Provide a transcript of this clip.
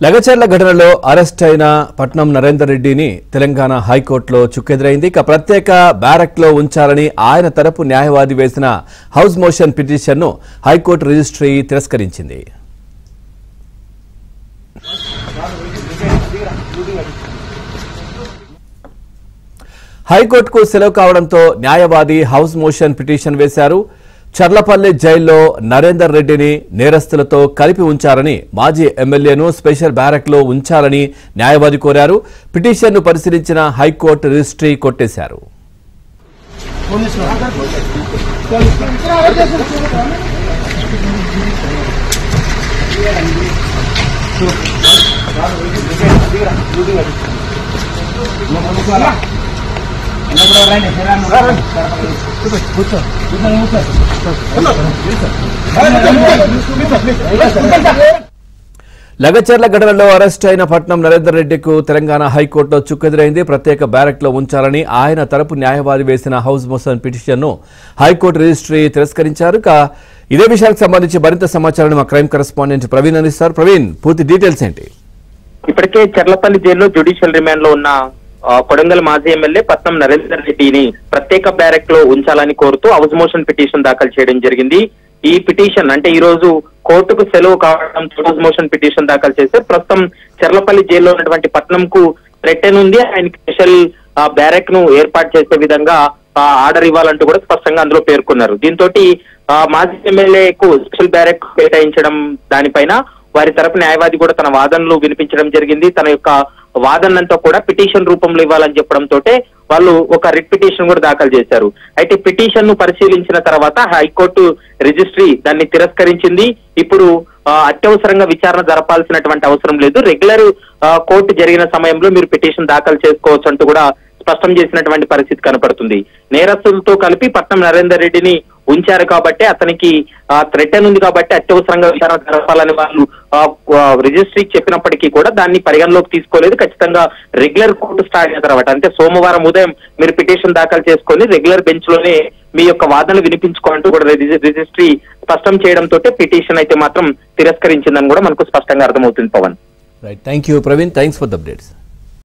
లగచర్ల ఘటనలో అరెస్ట్ అయిన పట్నం నరేందర్ రెడ్డిని తెలంగాణ హైకోర్టులో చుక్కెదురైంది. ఇక ప్రత్యేక బ్యారక్లో ఉంచాలని ఆయన తరపు న్యాయవాది వేసిన హౌస్ మోషన్ పిటిషన్ను హైకోర్టు రిజిస్ట్రీ తిరస్కరించింది. హైకోర్టుకు సెలవు కావడంతో న్యాయవాది హౌస్ మోషన్ పిటిషన్ వేశారు. చర్లపల్లి జైల్లో నరేందర్ రెడ్డిని నేరస్తులతో కలిపి ఉంచారని మాజీ ఎమ్మెల్యేను స్పెషల్ బ్యారక్లో ఉంచాలని న్యాయవాది కోరారు. పిటిషన్ను పరిశీలించిన హైకోర్టు రిజిస్ట్రీ కొట్టేశారు. లగచర్ల ఘటనలో అరెస్ట్ అయిన పట్నం నరేందర్ రెడ్డికు తెలంగాణ హైకోర్టులో చుక్కెదురైంది. ప్రత్యేక బ్యారక్లో ఉంచాలని ఆయన తరపు న్యాయవాది వేసిన హౌస్ మోషన్ పిటిషన్ను హైకోర్టు రిజిస్ట్రీ తిరస్కరించారు. ఇదే విషయానికి సంబంధించి మరింత సమాచారాన్ని మా క్రైమ్ కరెస్పాండెంట్ ప్రవీణ్ అందిస్తారు. ప్రవీణ్, పూర్తి డీటెయిల్స్ ఏంటి? ఇప్పటికే చర్లపల్లి జైల్లో జ్యుడిషియల్ రిమాండ్ లో ఉన్న కొడంగల్ మాజీ ఎమ్మెల్యే పట్నం నరేందర్ రెడ్డిని ప్రత్యేక బ్యారక్ లో ఉంచాలని కోరుతూ హౌస్ మోషన్ పిటిషన్ దాఖలు చేయడం జరిగింది. ఈ పిటిషన్ అంటే ఈ రోజు కోర్టుకు సెలవు కావడం హౌస్ మోషన్ పిటిషన్ దాఖలు చేస్తే ప్రస్తుతం చర్లపల్లి జైల్లో ఉన్నటువంటి పట్నంకు థ్రెటన్ ఉంది. ఆయనకి స్పెషల్ బ్యారక్ ను ఏర్పాటు చేసే విధంగా ఆర్డర్ ఇవ్వాలంటూ కూడా స్పష్టంగా అందులో పేర్కొన్నారు. దీంతో మాజీ ఎమ్మెల్యేకు స్పెషల్ బ్యారక్ కేటాయించడం దానిపైన వారి తరపు న్యాయవాది కూడా తన వాదనలు వినిపించడం జరిగింది. తన యొక్క వాదనంతా కూడా పిటిషన్ రూపంలో ఇవ్వాలని చెప్పడంతో వాళ్ళు ఒక రిట్ పిటిషన్ కూడా దాఖలు చేశారు. అయితే పిటిషన్ ను పరిశీలించిన తర్వాత హైకోర్టు రిజిస్ట్రీ దాన్ని తిరస్కరించింది. ఇప్పుడు అత్యవసరంగా విచారణ జరపాల్సినటువంటి అవసరం లేదు, రెగ్యులర్ కోర్టు జరిగిన సమయంలో మీరు పిటిషన్ దాఖలు చేసుకోవచ్చు అంటూ కూడా స్పష్టం చేసినటువంటి పరిస్థితి కనపడుతుంది. నేరస్తులతో కలిపి పట్నం నరేందర్ రెడ్డిని ఉంచారు కాబట్టి అతనికి థ్రెటన్ ఉంది కాబట్టి అత్యవసరంగా విచారణ జరపాలని వాళ్ళు రిజిస్ట్రీకి చెప్పినప్పటికీ కూడా దాన్ని పరిగణలోకి తీసుకోలేదు. ఖచ్చితంగా రెగ్యులర్ కోర్టు స్టార్ట్ అయిన తర్వాత అంటే సోమవారం ఉదయం మీరు పిటిషన్ దాఖలు చేసుకొని రెగ్యులర్ బెంచ్ లోనే మీ యొక్క వాదనలు వినిపించుకోవాలంటూ కూడా రిజిస్ట్రీ స్పష్టం చేయడంతో పిటిషన్ అయితే మాత్రం తిరస్కరించిందని కూడా మనకు స్పష్టంగా అర్థమవుతుంది. Pavan, right, thank you Praveen, thanks for the updates.